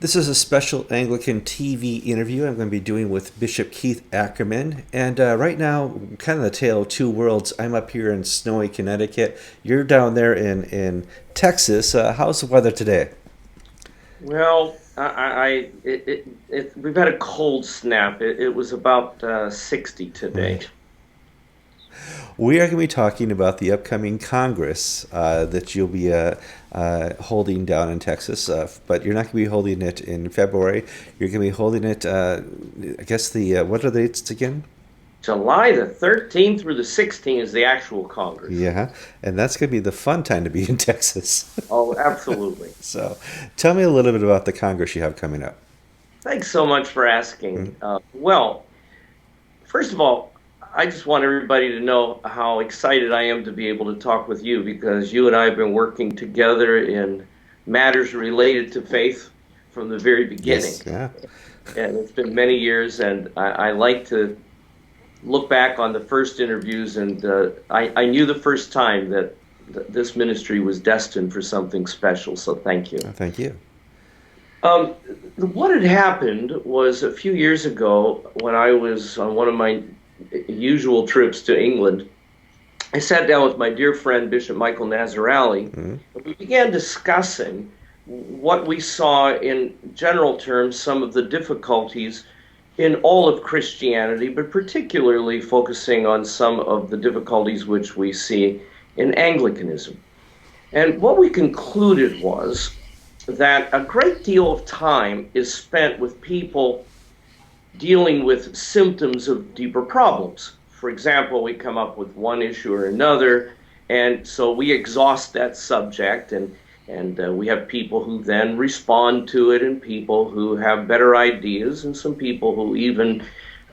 This is a special Anglican TV interview I'm going to be doing with Bishop Keith Ackerman. And right now, kind of the tale of two worlds. I'm up here in snowy Connecticut. You're down there in Texas. How's the weather today? Well, we've had a cold snap. It was about 60 today. We are going to be talking about the upcoming Congress that you'll be holding down in Texas, but you're not going to be holding it in February. You're going to be holding it, I guess, what are the dates again? July the 13th through the 16th is the actual Congress. Yeah, and that's going to be the fun time to be in Texas. Oh, absolutely. So tell me a little bit about the Congress you have coming up. Thanks so much for asking. Well, first of all, I just want everybody to know how excited I am to be able to talk with you because you and I have been working together in matters related to faith from the very beginning. Yes, yeah. And it's been many years, and I like to look back on the first interviews, and I knew the first time that this ministry was destined for something special, so thank you. Thank you. What had happened was a few years ago when I was on one of my usual trips to England, I sat down with my dear friend Bishop Michael Nazarali, and we began discussing what we saw in general terms, some of the difficulties in all of Christianity, but particularly focusing on some of the difficulties which we see in Anglicanism. And what we concluded was that a great deal of time is spent with people dealing with symptoms of deeper problems. For example, we come up with one issue or another, and so we exhaust that subject, and we have people who then respond to it, and people who have better ideas, and some people who even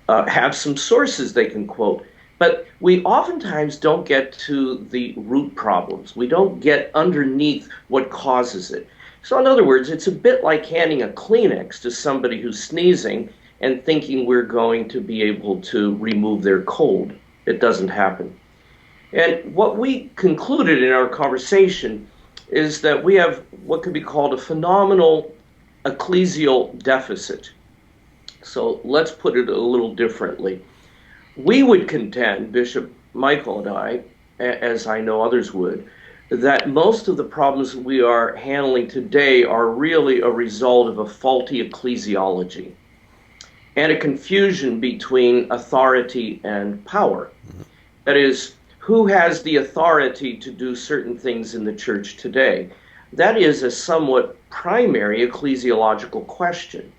have some sources they can quote. But we oftentimes don't get to the root problems. We don't get underneath what causes it. So in other words, it's a bit like handing a Kleenex to somebody who's sneezing and thinking we're going to be able to remove their cold. It doesn't happen. And what we concluded in our conversation is that we have what could be called a phenomenal ecclesial deficit. So let's put it a little differently. We would contend, Bishop Michael and I, as I know others would, that most of the problems we are handling today are really a result of a faulty ecclesiology and a confusion between authority and power. That is, who has the authority to do certain things in the church today? That is a somewhat primary ecclesiological question.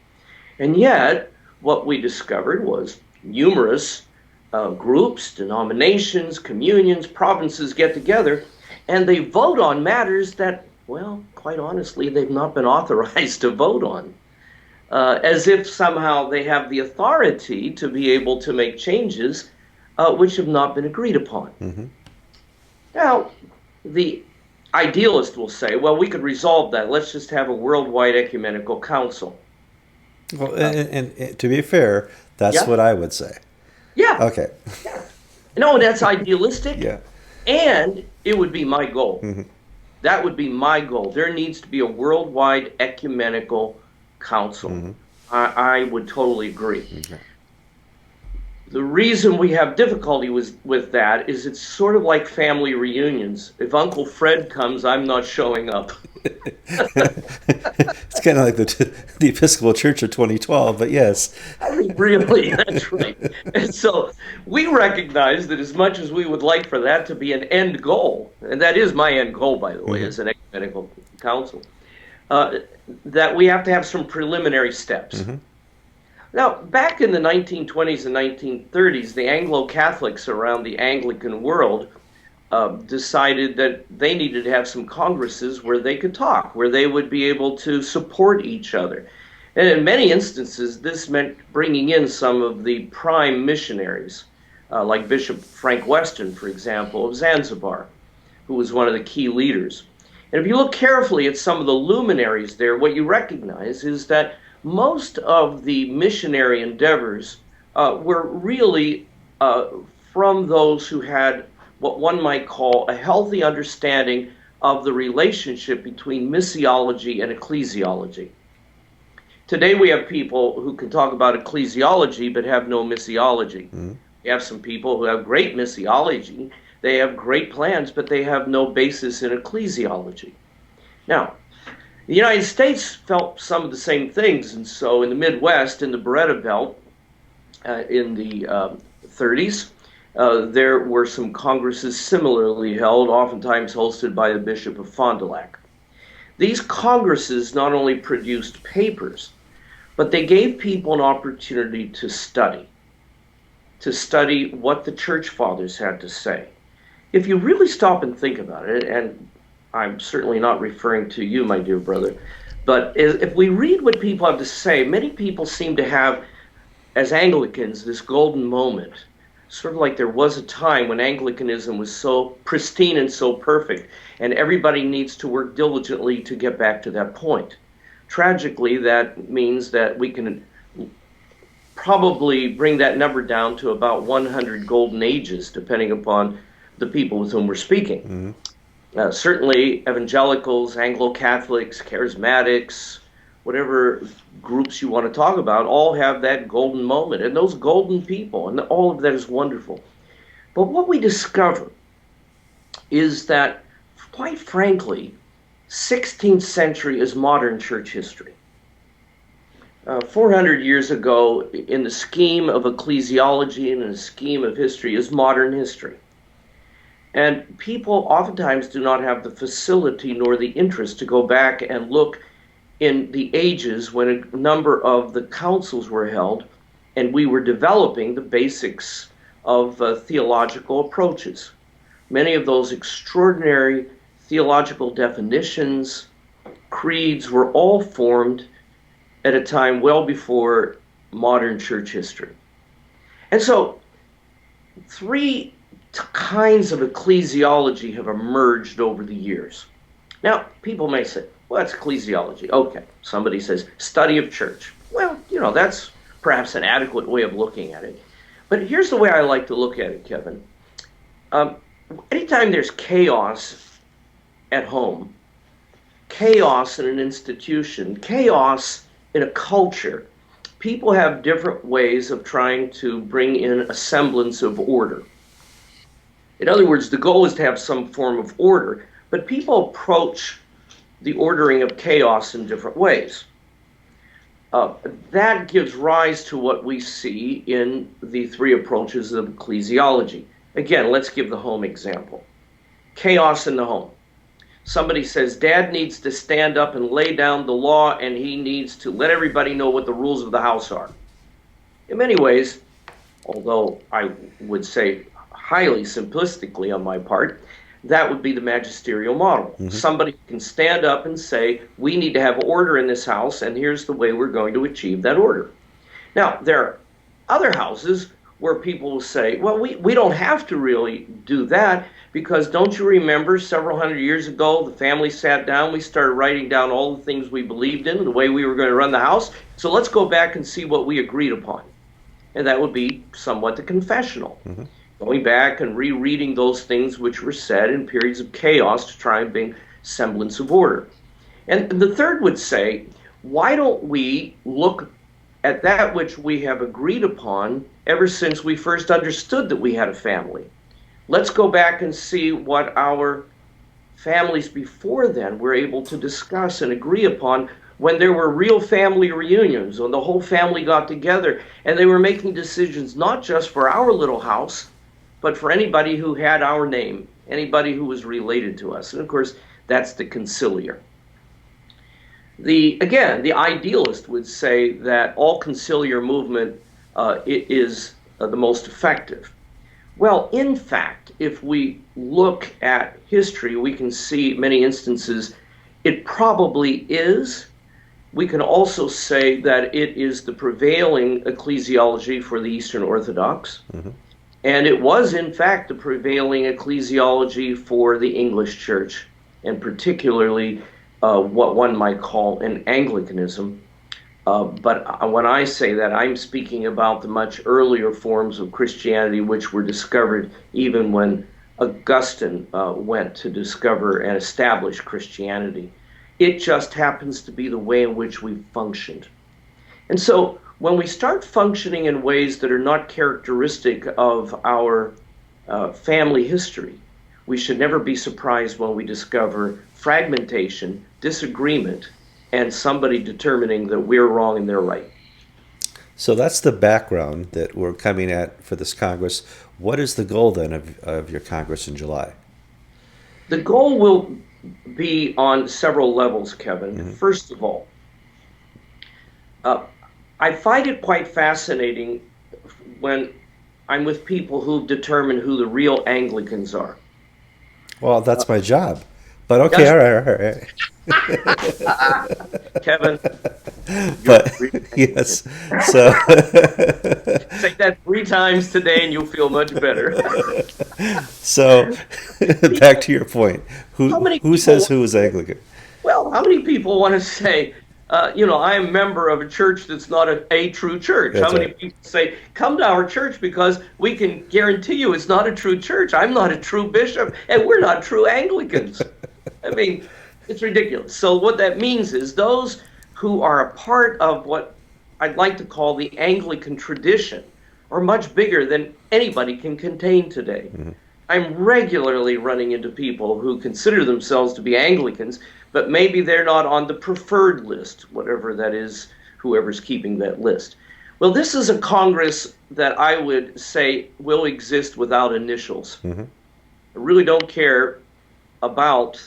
And yet, what we discovered was numerous groups, denominations, communions, provinces get together, and they vote on matters that, well, quite honestly, they've not been authorized to vote on. As if somehow they have the authority to be able to make changes which have not been agreed upon. Now, the idealist will say, well, we could resolve that. Let's just have a worldwide ecumenical council. Well, and to be fair, that's what I would say. Yeah. Okay. Yeah. No, that's idealistic. Yeah. And it would be my goal. That would be my goal. There needs to be a worldwide ecumenical council. I would totally agree. Okay. The reason we have difficulty with that is it's sort of like family reunions. If Uncle Fred comes, I'm not showing up. It's kind of like the Episcopal Church of 2012, but yes. I mean, really, that's right. And so we recognize that as much as we would like for that to be an end goal, and that is my end goal, by the way, as an ecumenical council, that we have to have some preliminary steps. Now, back in the 1920s and 1930s, the Anglo-Catholics around the Anglican world decided that they needed to have some congresses where they could talk, where they would be able to support each other. And in many instances, this meant bringing in some of the prime missionaries, like Bishop Frank Weston, for example, of Zanzibar, who was one of the key leaders. And if you look carefully at some of the luminaries there, what you recognize is that most of the missionary endeavors were really from those who had what one might call a healthy understanding of the relationship between missiology and ecclesiology. Today we have people who can talk about ecclesiology but have no missiology. Mm-hmm. We have some people who have great missiology. They have great plans, but they have no basis in ecclesiology. Now, the United States felt some of the same things, and so in the Midwest, in the Beretta Belt, in the 30s, there were some congresses similarly held, oftentimes hosted by the Bishop of Fond du Lac. These congresses not only produced papers, but they gave people an opportunity to study what the church fathers had to say. If you really stop and think about it, and I'm certainly not referring to you, my dear brother, but if we read what people have to say, many people seem to have, as Anglicans, this golden moment, sort of like there was a time when Anglicanism was so pristine and so perfect, and everybody needs to work diligently to get back to that point. Tragically, that means that we can probably bring that number down to about 100 golden ages, depending upon the people with whom we're speaking. Mm-hmm. Certainly, evangelicals, Anglo-Catholics, charismatics, whatever groups you want to talk about, all have that golden moment, and those golden people, and all of that is wonderful. But what we discover is that, quite frankly, 16th century is modern church history. 400 years ago, in the scheme of ecclesiology and in the scheme of history, is modern history. And people oftentimes do not have the facility nor the interest to go back and look in the ages when a number of the councils were held and we were developing the basics of theological approaches. Many of those extraordinary theological definitions, creeds, were all formed at a time well before modern church history. And so, three kinds of ecclesiology have emerged over the years. Now, people may say, well, that's ecclesiology. Okay. Somebody says, study of church. Well, that's perhaps an adequate way of looking at it. But here's the way I like to look at it, Kevin. Anytime there's chaos at home, chaos in an institution, chaos in a culture, people have different ways of trying to bring in a semblance of order. In other words, the goal is to have some form of order, but people approach the ordering of chaos in different ways. That gives rise to what we see in the three approaches of ecclesiology. Again, let's give the home example. Chaos in the home. Somebody says, Dad needs to stand up and lay down the law, and he needs to let everybody know what the rules of the house are. In many ways, although I would say highly simplistically on my part, that would be the magisterial model. Mm-hmm. Somebody can stand up and say, we need to have order in this house, and here's the way we're going to achieve that order. Now, there are other houses where people will say, well, we don't have to really do that, because don't you remember several hundred years ago, the family sat down, we started writing down all the things we believed in, the way we were going to run the house, so let's go back and see what we agreed upon. And that would be somewhat the confessional. Mm-hmm. Going back and rereading those things which were said in periods of chaos to try and bring semblance of order. And the third would say, why don't we look at that which we have agreed upon ever since we first understood that we had a family? Let's go back and see what our families before then were able to discuss and agree upon when there were real family reunions, when the whole family got together and they were making decisions not just for our little house, but for anybody who had our name, anybody who was related to us. And of course, that's the conciliar. The idealist would say that all conciliar movement is the most effective. Well, in fact, if we look at history, we can see many instances it probably is. We can also say that it is the prevailing ecclesiology for the Eastern Orthodox. Mm-hmm. And it was, in fact, the prevailing ecclesiology for the English Church, and particularly what one might call an Anglicanism. But when I say that, I'm speaking about the much earlier forms of Christianity which were discovered even when Augustine went to discover and establish Christianity. It just happens to be the way in which we functioned. And so when we start functioning in ways that are not characteristic of our family history, we should never be surprised when we discover fragmentation, disagreement, and somebody determining that we're wrong and they're right. So that's the background that we're coming at for this Congress. What is the goal then of your Congress in July? The goal will be on several levels, Kevin. Mm-hmm. First of all, uh, I find it quite fascinating when I'm with people who've determined who the real Anglicans are. Well, that's my job. But okay, That's, all right. Kevin, you're But the real Anglican. yes, so Say that 3 times today and you'll feel much better. so back to your point. How many Who people says want who to is say, Anglican? well, how many people want to say, I'm a member of a church that's not a true church? How That's many right. people say, come to our church because we can guarantee you it's not a true church? I'm not a true bishop, and we're not true Anglicans. I mean, it's ridiculous. So what that means is those who are a part of what I'd like to call the Anglican tradition are much bigger than anybody can contain today. Mm-hmm. I'm regularly running into people who consider themselves to be Anglicans, but maybe they're not on the preferred list, whatever that is, whoever's keeping that list. Well, this is a Congress that I would say will exist without initials. Mm-hmm. I really don't care about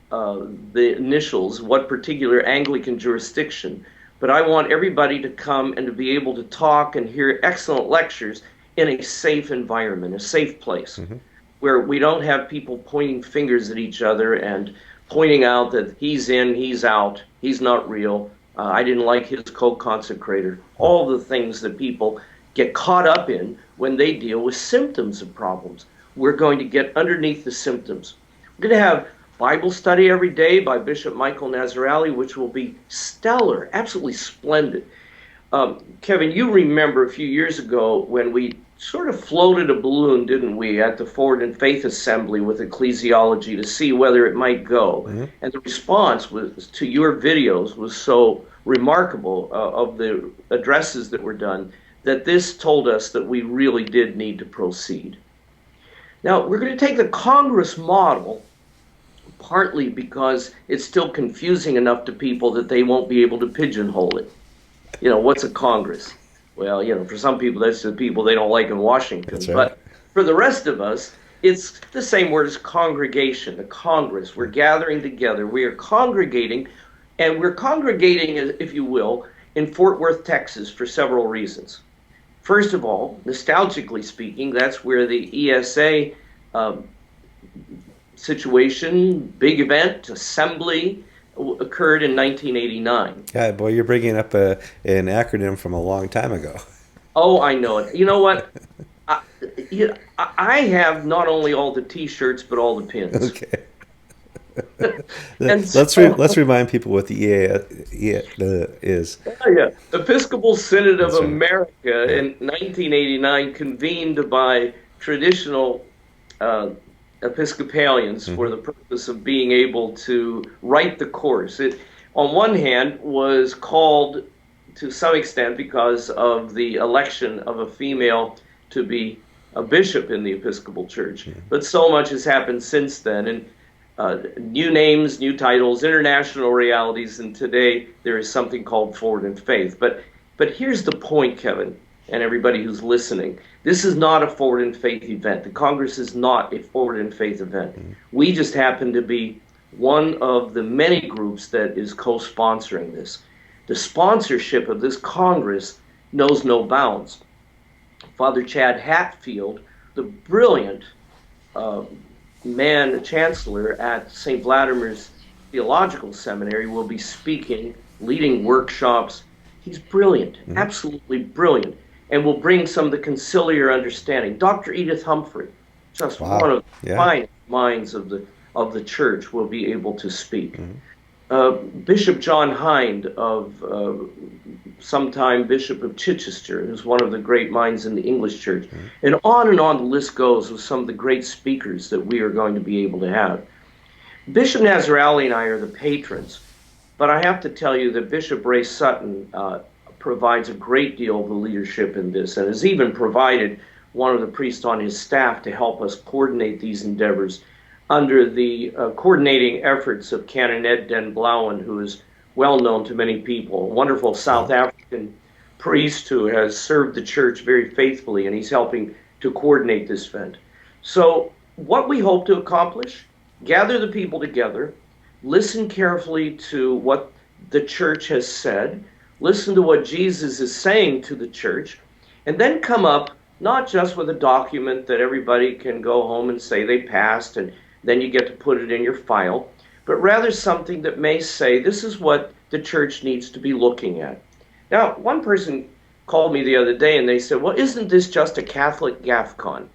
the initials, what particular Anglican jurisdiction, but I want everybody to come and to be able to talk and hear excellent lectures in a safe environment, a safe place, Mm-hmm. where we don't have people pointing fingers at each other and pointing out that he's in, he's out, he's not real, I didn't like his co-consecrator, all the things that people get caught up in when they deal with symptoms of problems. We're going to get underneath the symptoms. We're going to have Bible study every day by Bishop Michael Nazarali, which will be stellar, absolutely splendid. Kevin, you remember a few years ago when we sort of floated a balloon, didn't we, at the Forward in Faith Assembly with ecclesiology to see whether it might go. Mm-hmm. And the response was to your videos was so remarkable of the addresses that were done that this told us that we really did need to proceed. Now, we're going to take the Congress model partly because it's still confusing enough to people that they won't be able to pigeonhole it. What's a Congress? Well, for some people, that's the people they don't like in Washington. That's right. But for the rest of us, it's the same word as congregation, a Congress. We're gathering together. We are congregating, and we're congregating, if you will, in Fort Worth, Texas, for several reasons. First of all, nostalgically speaking, that's where the ESA situation, big event, assembly, occurred in 1989. God, boy, you're bringing up an acronym from a long time ago. Oh, I know it. You know what? I, I have not only all the T-shirts, but all the pins. Okay. And Let's remind people what the EA is. yeah, Episcopal Synod of That's right. America Yeah. in 1989, convened by traditional Episcopalians for the purpose of being able to write the course. It, on one hand, was called to some extent because of the election of a female to be a bishop in the Episcopal Church. But so much has happened since then, and new names, new titles, international realities, and today there is something called Forward in Faith. But here's the point, Kevin, and everybody who's listening. This is not a Forward in Faith event. The Congress is not a Forward in Faith event. We just happen to be one of the many groups that is co-sponsoring this. The sponsorship of this Congress knows no bounds. Father Chad Hatfield, the brilliant chancellor at St. Vladimir's Theological Seminary, will be speaking, leading workshops. He's brilliant, absolutely brilliant, and will bring some of the conciliar understanding. Dr. Edith Humphrey, just one of the finest minds of the church, will be able to speak. Bishop John Hind, of sometime Bishop of Chichester, who's one of the great minds in the English church. And on the list goes with some of the great speakers that we are going to be able to have. Bishop Nazarali and I are the patrons, but I have to tell you that Bishop Ray Sutton provides a great deal of the leadership in this and has even provided one of the priests on his staff to help us coordinate these endeavors under the coordinating efforts of Canon Ed Den Blauwen, who is well known to many people, a wonderful South African priest who has served the church very faithfully, and he's helping to coordinate this event. So what we hope to accomplish, gather the people together, listen carefully to what the church has said, listen to what Jesus is saying to the church, and then come up not just with a document that everybody can go home and say they passed and then you get to put it in your file, but rather something that may say this is what the church needs to be looking at. Now, one person called me the other day and they said, well, isn't this just a Catholic GAFCON?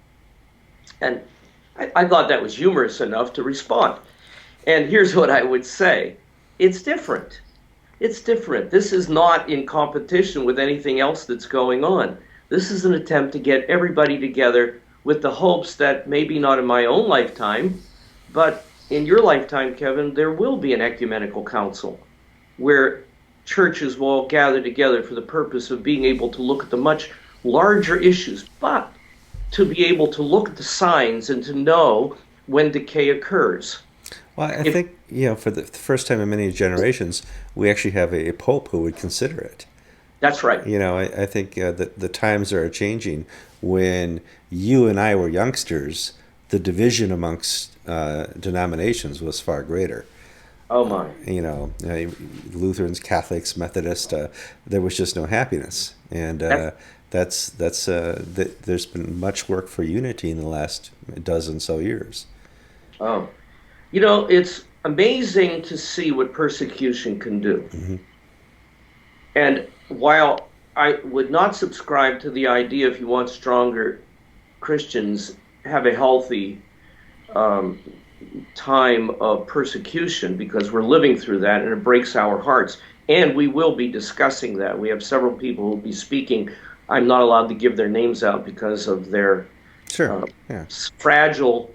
And I thought that was humorous enough to respond. And here's what I would say. It's different. It's different. This is not in competition with anything else that's going on. This is an attempt to get everybody together with the hopes that maybe not in my own lifetime, but in your lifetime, Kevin, there will be an ecumenical council where churches will all gather together for the purpose of being able to look at the much larger issues, but to be able to look at the signs and to know when decay occurs. Well, I think, for the first time in many generations, we actually have a pope who would consider it. That's right. I think that the times are changing. When you and I were youngsters, the division amongst denominations was far greater. Oh my! Lutherans, Catholics, Methodists. There was just no happiness, and there's been much work for unity in the last dozen so years. Oh, it's amazing to see what persecution can do. Mm-hmm. And while I would not subscribe to the idea, if you want stronger Christians, have a healthy time of persecution, because we're living through that and it breaks our hearts. And we will be discussing that. We have several people who will be speaking. I'm not allowed to give their names out because of their fragile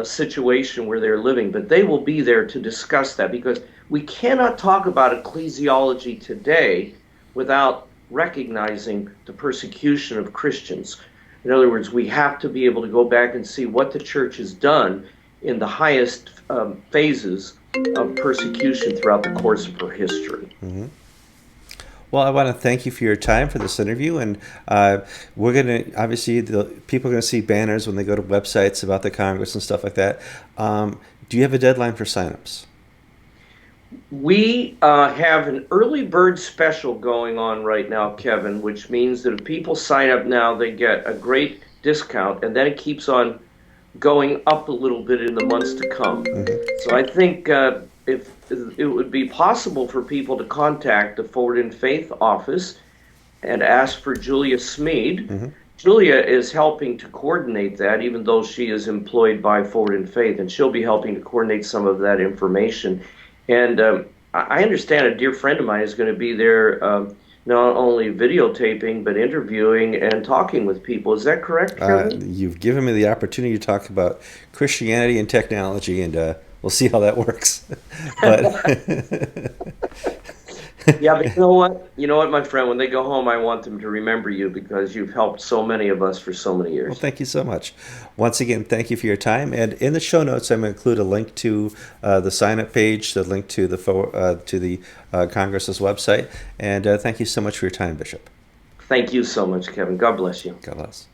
situation where they're living, but they will be there to discuss that, because we cannot talk about ecclesiology today without recognizing the persecution of Christians. In other words, we have to be able to go back and see what the church has done in the highest phases of persecution throughout the course of her history. Mm-hmm. Well, I want to thank you for your time for this interview, and we're going to, obviously, people are going to see banners when they go to websites about the Congress and stuff like that. Do you have a deadline for signups? We have an early bird special going on right now, Kevin, which means that if people sign up now, they get a great discount, and then it keeps on going up a little bit in the months to come. Mm-hmm. So I think if it would be possible for people to contact the Forward in Faith office and ask for Julia Smead. Mm-hmm. Julia is helping to coordinate that, even though she is employed by Forward in Faith, and she'll be helping to coordinate some of that information. And I understand a dear friend of mine is going to be there not only videotaping, but interviewing and talking with people. Is that correct, Kevin? You've given me the opportunity to talk about Christianity and technology, and we'll see how that works. But yeah, but you know what? You know what, my friend? When they go home, I want them to remember you, because you've helped so many of us for so many years. Well, thank you so much. Once again, thank you for your time. And in the show notes, I'm going to include a link to the sign-up page, the link to the Congress's website. And thank you so much for your time, Bishop. Thank you so much, Kevin. God bless you. God bless.